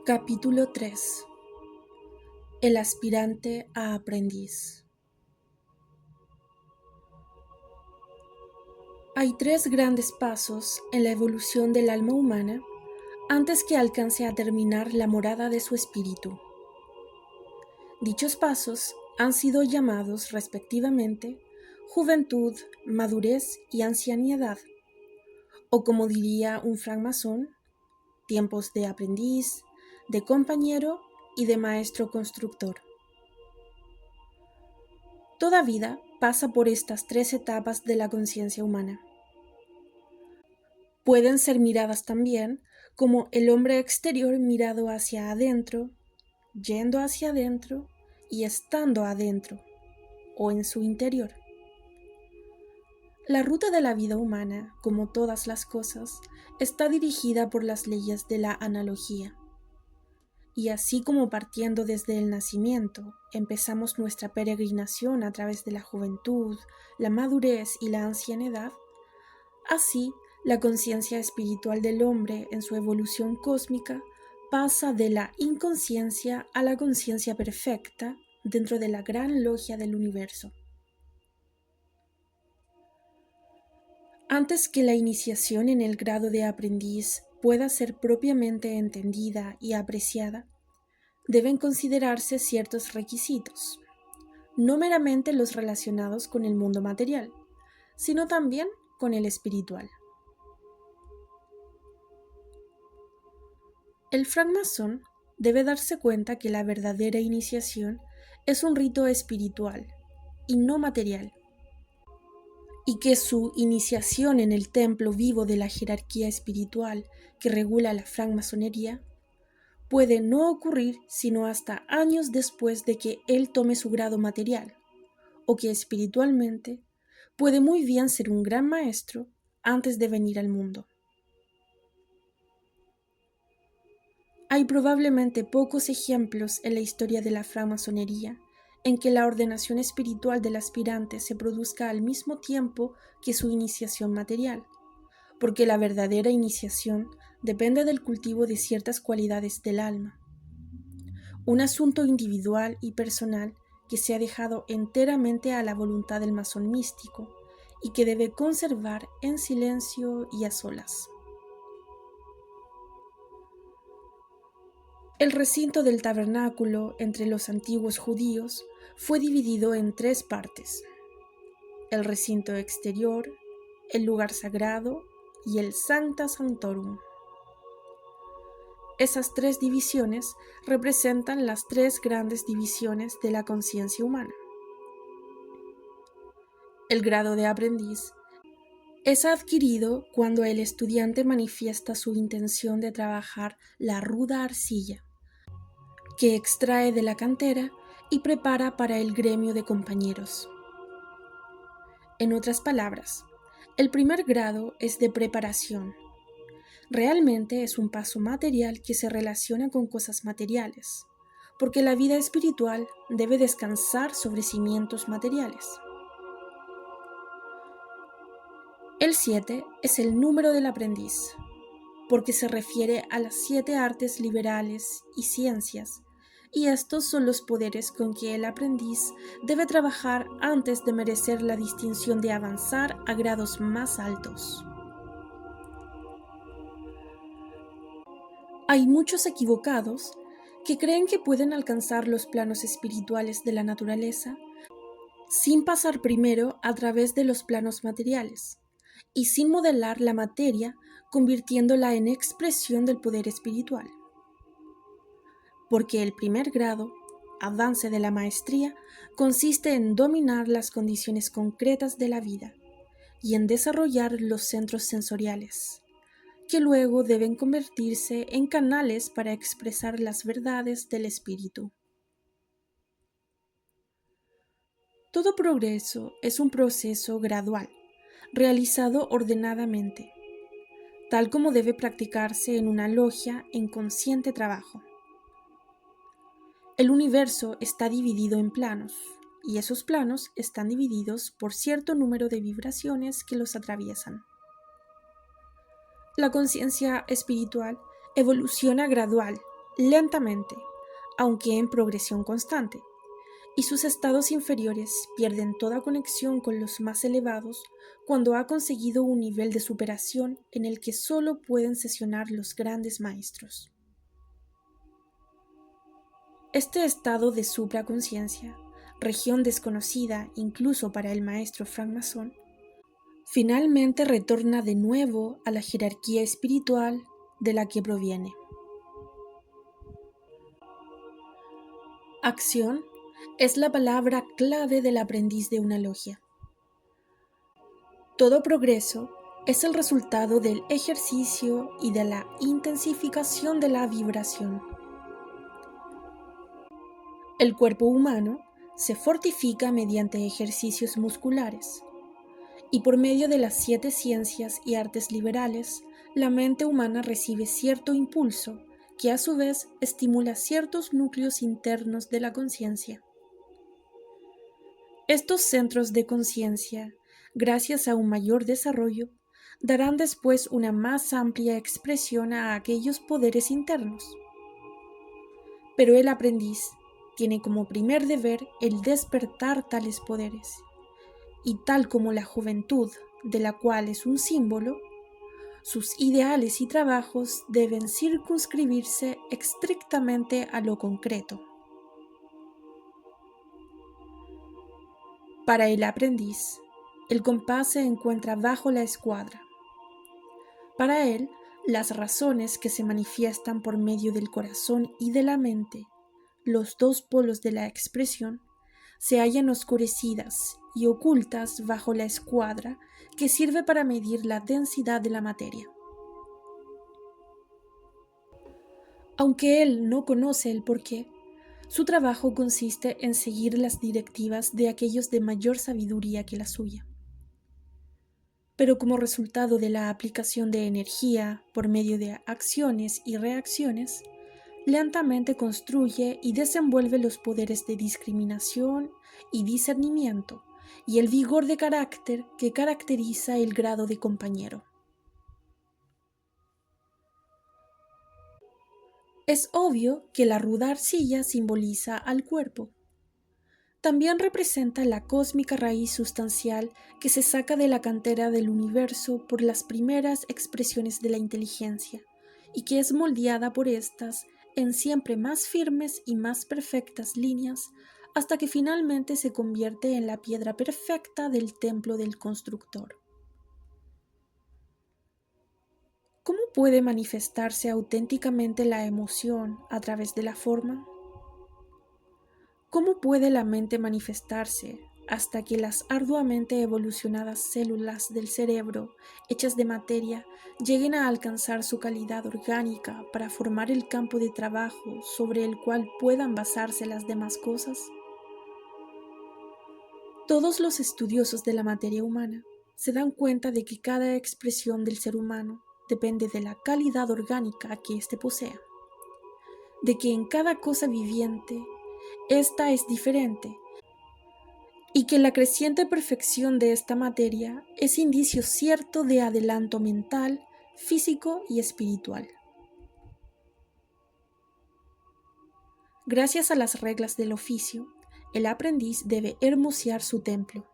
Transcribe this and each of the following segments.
Capítulo 3. El aspirante a aprendiz. Hay tres grandes pasos en la evolución del alma humana antes que alcance a terminar la morada de su espíritu. Dichos pasos han sido llamados respectivamente juventud, madurez y ancianidad, o como diría un francmasón, tiempos de aprendiz, de compañero y de maestro constructor. Toda vida pasa por estas tres etapas de la conciencia humana. Pueden ser miradas también como el hombre exterior mirado hacia adentro, yendo hacia adentro y estando adentro, o en su interior. La ruta de la vida humana, como todas las cosas, está dirigida por las leyes de la analogía. Y así como partiendo desde el nacimiento, empezamos nuestra peregrinación a través de la juventud, la madurez y la ancianidad, así la conciencia espiritual del hombre en su evolución cósmica pasa de la inconsciencia a la conciencia perfecta dentro de la gran logia del universo. Antes que la iniciación en el grado de aprendiz pueda ser propiamente entendida y apreciada, deben considerarse ciertos requisitos, no meramente los relacionados con el mundo material, sino también con el espiritual. El francmasón debe darse cuenta que la verdadera iniciación es un rito espiritual y no material, y que su iniciación en el templo vivo de la jerarquía espiritual que regula la francmasonería puede no ocurrir sino hasta años después de que él tome su grado material, o que espiritualmente puede muy bien ser un gran maestro antes de venir al mundo. Hay probablemente pocos ejemplos en la historia de la francmasonería en que la ordenación espiritual del aspirante se produzca al mismo tiempo que su iniciación material, porque la verdadera iniciación depende del cultivo de ciertas cualidades del alma. Un asunto individual y personal que se ha dejado enteramente a la voluntad del masón místico y que debe conservar en silencio y a solas. El recinto del tabernáculo entre los antiguos judíos fue dividido en tres partes: el recinto exterior, el lugar sagrado y el Sancta Sanctorum. Esas tres divisiones representan las tres grandes divisiones de la conciencia humana. El grado de aprendiz es adquirido cuando el estudiante manifiesta su intención de trabajar la ruda arcilla, que extrae de la cantera y prepara para el gremio de compañeros. En otras palabras, el primer grado es de preparación. Realmente es un paso material que se relaciona con cosas materiales, porque la vida espiritual debe descansar sobre cimientos materiales. El 7 es el número del aprendiz, porque se refiere a las 7 artes liberales y ciencias, y estos son los poderes con que el aprendiz debe trabajar antes de merecer la distinción de avanzar a grados más altos. Hay muchos equivocados que creen que pueden alcanzar los planos espirituales de la naturaleza sin pasar primero a través de los planos materiales y sin modelar la materia convirtiéndola en expresión del poder espiritual. Porque el primer grado, avance de la maestría, consiste en dominar las condiciones concretas de la vida y en desarrollar los centros sensoriales, que luego deben convertirse en canales para expresar las verdades del espíritu. Todo progreso es un proceso gradual, realizado ordenadamente, tal como debe practicarse en una logia en consciente trabajo. El universo está dividido en planos, y esos planos están divididos por cierto número de vibraciones que los atraviesan. La conciencia espiritual evoluciona gradual lentamente, aunque en progresión constante, y sus estados inferiores pierden toda conexión con los más elevados cuando ha conseguido un nivel de superación en el que solo pueden sesionar los grandes maestros. Este estado de supraconciencia, región desconocida incluso para el maestro francmasón, finalmente retorna de nuevo a la jerarquía espiritual de la que proviene. Acción es la palabra clave del aprendiz de una logia. Todo progreso es el resultado del ejercicio y de la intensificación de la vibración. El cuerpo humano se fortifica mediante ejercicios musculares, y por medio de las 7 ciencias y artes liberales, la mente humana recibe cierto impulso que a su vez estimula ciertos núcleos internos de la conciencia. Estos centros de conciencia, gracias a un mayor desarrollo, darán después una más amplia expresión a aquellos poderes internos. Pero el aprendiz tiene como primer deber el despertar tales poderes, y tal como la juventud, de la cual es un símbolo, sus ideales y trabajos deben circunscribirse estrictamente a lo concreto. Para el aprendiz, el compás se encuentra bajo la escuadra. Para él, las razones que se manifiestan por medio del corazón y de la mente, los dos polos de la expresión, se hallan oscurecidas y ocultas bajo la escuadra que sirve para medir la densidad de la materia. Aunque él no conoce el porqué, su trabajo consiste en seguir las directivas de aquellos de mayor sabiduría que la suya. Pero como resultado de la aplicación de energía por medio de acciones y reacciones, lentamente construye y desenvuelve los poderes de discriminación y discernimiento y el vigor de carácter que caracteriza el grado de compañero. Es obvio que la ruda arcilla simboliza al cuerpo. También representa la cósmica raíz sustancial que se saca de la cantera del universo por las primeras expresiones de la inteligencia y que es moldeada por éstas en siempre más firmes y más perfectas líneas hasta que finalmente se convierte en la piedra perfecta del templo del constructor. ¿Cómo puede manifestarse auténticamente la emoción a través de la forma? ¿Cómo puede la mente manifestarse hasta que las arduamente evolucionadas células del cerebro, hechas de materia, lleguen a alcanzar su calidad orgánica para formar el campo de trabajo sobre el cual puedan basarse las demás cosas? Todos los estudiosos de la materia humana se dan cuenta de que cada expresión del ser humano depende de la calidad orgánica que éste posea, de que en cada cosa viviente esta es diferente y que la creciente perfección de esta materia es indicio cierto de adelanto mental, físico y espiritual. Gracias a las reglas del oficio, el aprendiz debe hermosear su templo,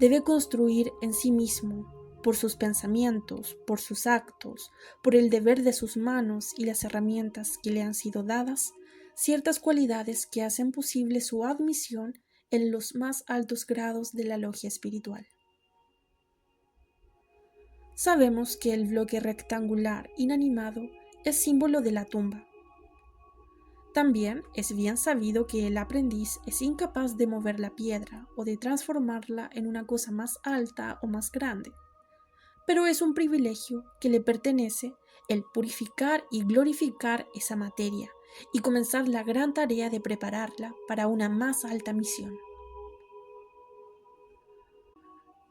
debe construir en sí mismo, por sus pensamientos, por sus actos, por el deber de sus manos y las herramientas que le han sido dadas, ciertas cualidades que hacen posible su admisión en los más altos grados de la logia espiritual. Sabemos que el bloque rectangular inanimado es símbolo de la tumba. También es bien sabido que el aprendiz es incapaz de mover la piedra o de transformarla en una cosa más alta o más grande, pero es un privilegio que le pertenece el purificar y glorificar esa materia y comenzar la gran tarea de prepararla para una más alta misión.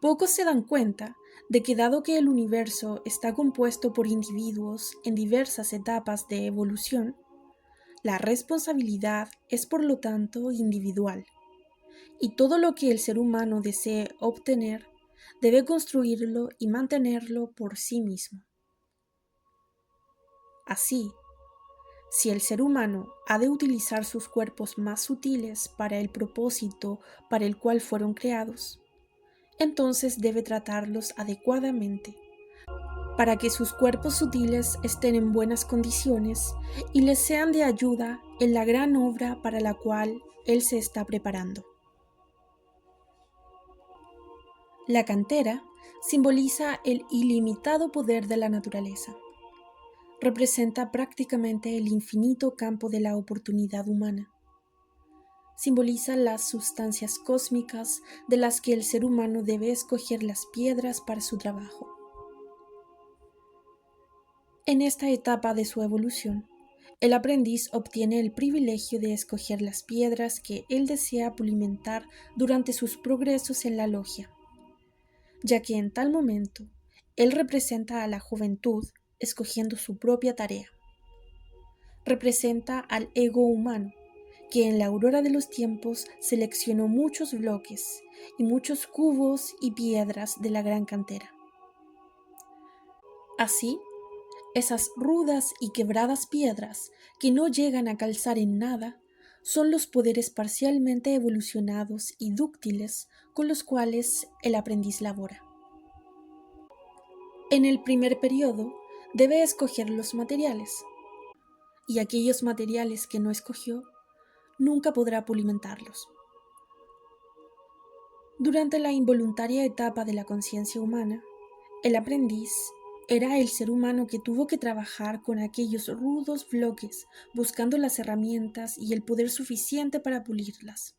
Pocos se dan cuenta de que dado que el universo está compuesto por individuos en diversas etapas de evolución, la responsabilidad es por lo tanto individual, y todo lo que el ser humano desee obtener debe construirlo y mantenerlo por sí mismo. Así, Si el ser humano ha de utilizar sus cuerpos más sutiles para el propósito para el cual fueron creados, entonces debe tratarlos adecuadamente, para que sus cuerpos sutiles estén en buenas condiciones y les sean de ayuda en la gran obra para la cual él se está preparando. La cantera simboliza el ilimitado poder de la naturaleza. Representa prácticamente el infinito campo de la oportunidad humana. Simboliza las sustancias cósmicas de las que el ser humano debe escoger las piedras para su trabajo. En esta etapa de su evolución, el aprendiz obtiene el privilegio de escoger las piedras que él desea pulimentar durante sus progresos en la logia, ya que en tal momento él representa a la juventud escogiendo su propia tarea. Representa al ego humano, que en la aurora de los tiempos seleccionó muchos bloques y muchos cubos y piedras de la gran cantera. Así, esas rudas y quebradas piedras que no llegan a calzar en nada son los poderes parcialmente evolucionados y dúctiles con los cuales el aprendiz labora. En el primer periodo debe escoger los materiales, y aquellos materiales que no escogió nunca podrá pulimentarlos. Durante la involuntaria etapa de la conciencia humana, el aprendiz era el ser humano que tuvo que trabajar con aquellos rudos bloques, buscando las herramientas y el poder suficiente para pulirlas.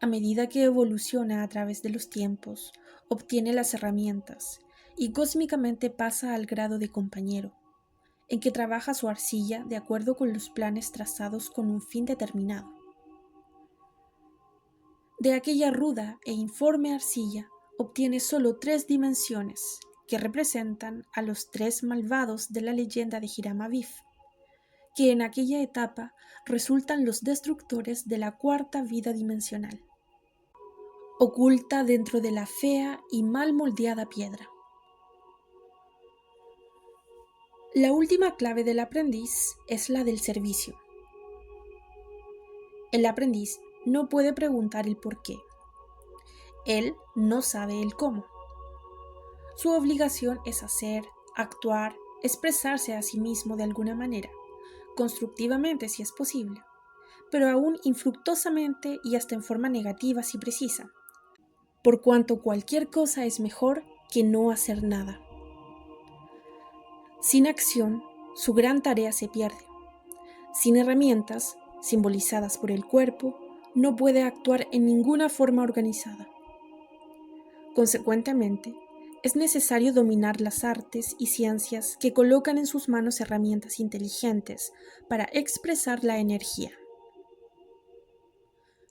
A medida que evoluciona a través de los tiempos, obtiene las herramientas y cósmicamente pasa al grado de compañero, en que trabaja su arcilla de acuerdo con los planes trazados con un fin determinado. De aquella ruda e informe arcilla obtiene solo 3 dimensiones, que representan a los 3 malvados de la leyenda de Hiram Abiff, que en aquella etapa resultan los destructores de la 4ª vida dimensional, oculta dentro de la fea y mal moldeada piedra. La última clave del aprendiz es la del servicio. El aprendiz no puede preguntar el por qué. Él no sabe el cómo. Su obligación es hacer, actuar, expresarse a sí mismo de alguna manera, constructivamente si es posible, pero aún infructuosamente y hasta en forma negativa si precisa, por cuanto cualquier cosa es mejor que no hacer nada. Sin acción, su gran tarea se pierde. Sin herramientas, simbolizadas por el cuerpo, no puede actuar en ninguna forma organizada. Consecuentemente, es necesario dominar las artes y ciencias que colocan en sus manos herramientas inteligentes para expresar la energía.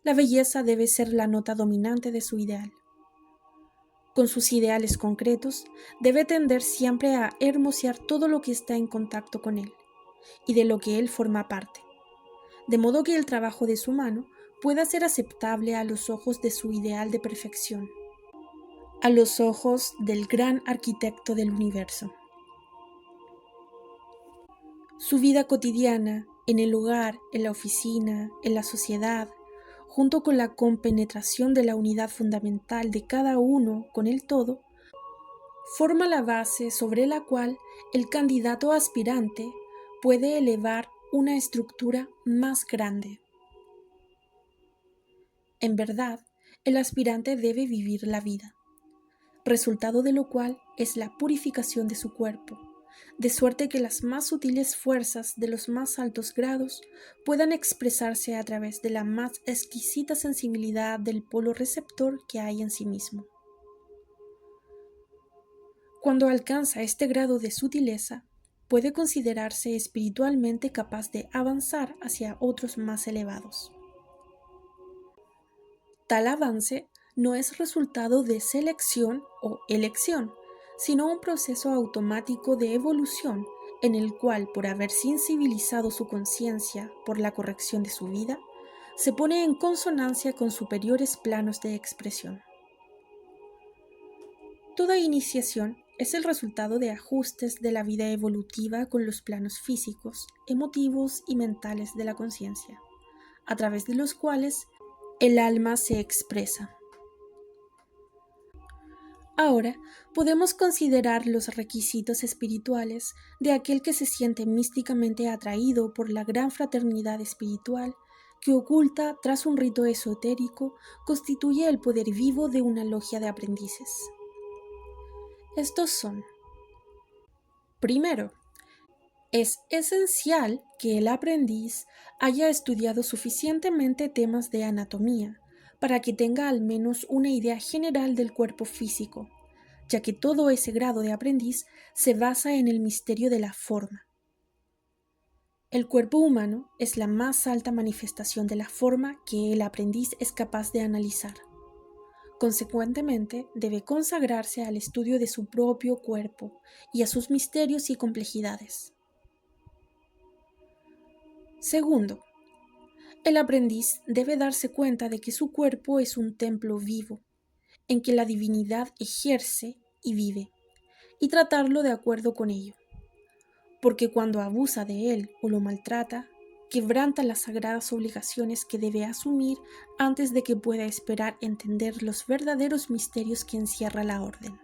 La belleza debe ser la nota dominante de su ideal. Con sus ideales concretos, debe tender siempre a hermosear todo lo que está en contacto con él y de lo que él forma parte, de modo que el trabajo de su mano pueda ser aceptable a los ojos de su ideal de perfección, a los ojos del gran arquitecto del universo. Su vida cotidiana, en el hogar, en la oficina, en la sociedad, junto con la compenetración de la unidad fundamental de cada uno con el todo, forma la base sobre la cual el candidato aspirante puede elevar una estructura más grande. En verdad, el aspirante debe vivir la vida, resultado de lo cual es la purificación de su cuerpo, de suerte que las más sutiles fuerzas de los más altos grados puedan expresarse a través de la más exquisita sensibilidad del polo receptor que hay en sí mismo. Cuando alcanza este grado de sutileza, puede considerarse espiritualmente capaz de avanzar hacia otros más elevados. Tal avance no es resultado de selección o elección, sino un proceso automático de evolución en el cual, por haber sensibilizado su conciencia por la corrección de su vida, se pone en consonancia con superiores planos de expresión. Toda iniciación es el resultado de ajustes de la vida evolutiva con los planos físicos, emotivos y mentales de la conciencia, a través de los cuales el alma se expresa. Ahora podemos considerar los requisitos espirituales de aquel que se siente místicamente atraído por la gran fraternidad espiritual que oculta tras un rito esotérico constituye el poder vivo de una logia de aprendices. Estos son: primero, es esencial que el aprendiz haya estudiado suficientemente temas de anatomía para que tenga al menos una idea general del cuerpo físico, ya que todo ese grado de aprendiz se basa en el misterio de la forma. El cuerpo humano es la más alta manifestación de la forma que el aprendiz es capaz de analizar. Consecuentemente, debe consagrarse al estudio de su propio cuerpo y a sus misterios y complejidades. Segundo, el aprendiz debe darse cuenta de que su cuerpo es un templo vivo, en que la divinidad ejerce y vive, y tratarlo de acuerdo con ello, porque cuando abusa de él o lo maltrata, quebranta las sagradas obligaciones que debe asumir antes de que pueda esperar entender los verdaderos misterios que encierra la orden.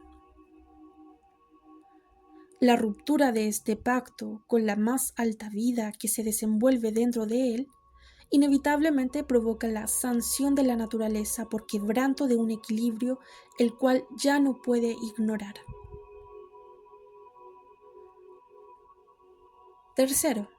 La ruptura de este pacto con la más alta vida que se desenvuelve dentro de él inevitablemente provoca la sanción de la naturaleza por quebranto de un equilibrio el cual ya no puede ignorar. Tercero,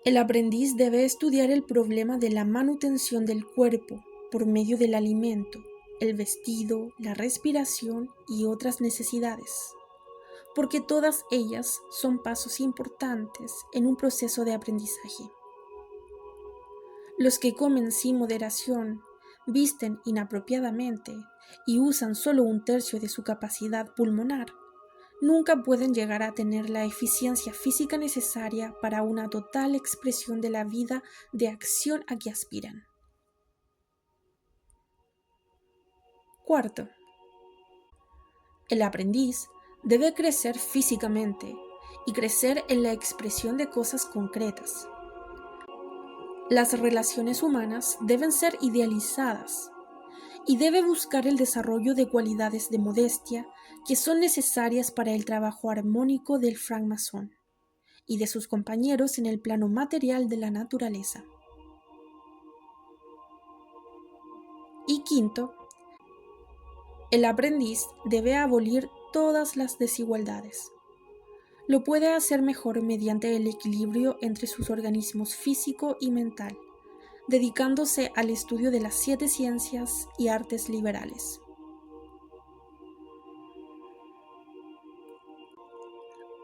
el aprendiz debe estudiar el problema de la manutención del cuerpo por medio del alimento, el vestido, la respiración y otras necesidades, porque todas ellas son pasos importantes en un proceso de aprendizaje. Los que comen sin moderación, visten inapropiadamente y usan solo un tercio de su capacidad pulmonar, nunca pueden llegar a tener la eficiencia física necesaria para una total expresión de la vida de acción a que aspiran. Cuarto, el aprendiz debe crecer físicamente y crecer en la expresión de cosas concretas. Las relaciones humanas deben ser idealizadas y debe buscar el desarrollo de cualidades de modestia que son necesarias para el trabajo armónico del francmasón y de sus compañeros en el plano material de la naturaleza. Y quinto, el aprendiz debe abolir todas las desigualdades. Lo puede hacer mejor mediante el equilibrio entre sus organismos físico y mental, dedicándose al estudio de las 7 ciencias y artes liberales.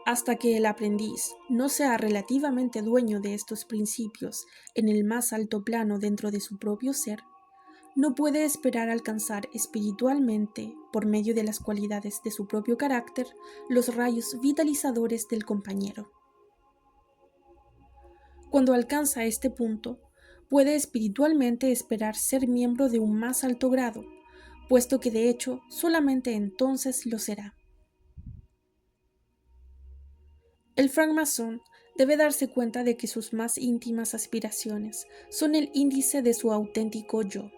Hasta que el aprendiz no sea relativamente dueño de estos principios en el más alto plano dentro de su propio ser, no puede esperar alcanzar espiritualmente, por medio de las cualidades de su propio carácter, los rayos vitalizadores del compañero. Cuando alcanza este punto, puede espiritualmente esperar ser miembro de un más alto grado, puesto que de hecho solamente entonces lo será. El francmasón debe darse cuenta de que sus más íntimas aspiraciones son el índice de su auténtico yo.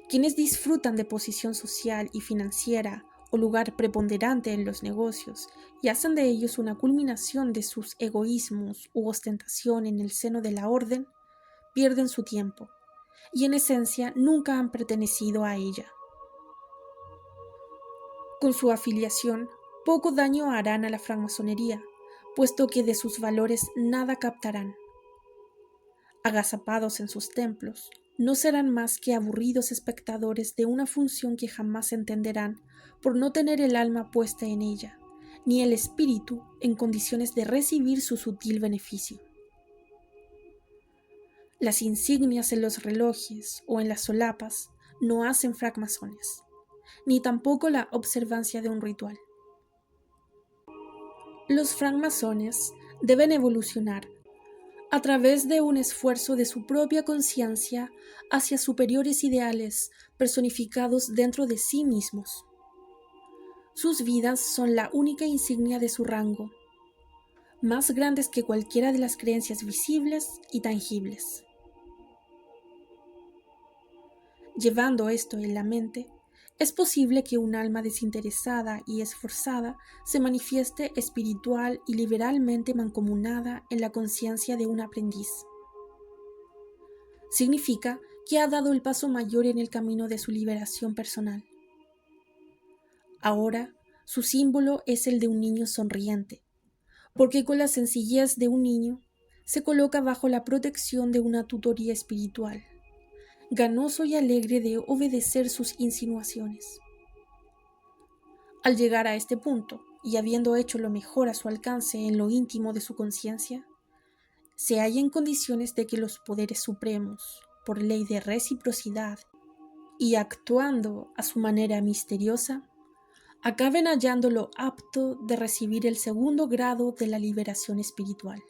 Quienes disfrutan de posición social y financiera o lugar preponderante en los negocios y hacen de ellos una culminación de sus egoísmos u ostentación en el seno de la orden, pierden su tiempo y en esencia nunca han pertenecido a ella. Con su afiliación, poco daño harán a la francmasonería, puesto que de sus valores nada captarán. Agazapados en sus templos, no serán más que aburridos espectadores de una función que jamás entenderán por no tener el alma puesta en ella, ni el espíritu en condiciones de recibir su sutil beneficio. Las insignias en los relojes o en las solapas no hacen francmasones, ni tampoco la observancia de un ritual. Los francmasones deben evolucionar a través de un esfuerzo de su propia conciencia hacia superiores ideales personificados dentro de sí mismos. Sus vidas son la única insignia de su rango, más grandes que cualquiera de las creencias visibles y tangibles. Llevando esto en la mente, es posible que un alma desinteresada y esforzada se manifieste espiritual y liberalmente mancomunada en la conciencia de un aprendiz. Significa que ha dado el paso mayor en el camino de su liberación personal. Ahora, su símbolo es el de un niño sonriente, porque con la sencillez de un niño se coloca bajo la protección de una tutoría espiritual, ganoso y alegre de obedecer sus insinuaciones. Al llegar a este punto, y habiendo hecho lo mejor a su alcance en lo íntimo de su conciencia, se halla en condiciones de que los poderes supremos, por ley de reciprocidad, y actuando a su manera misteriosa, acaben hallándolo apto de recibir el segundo grado de la liberación espiritual.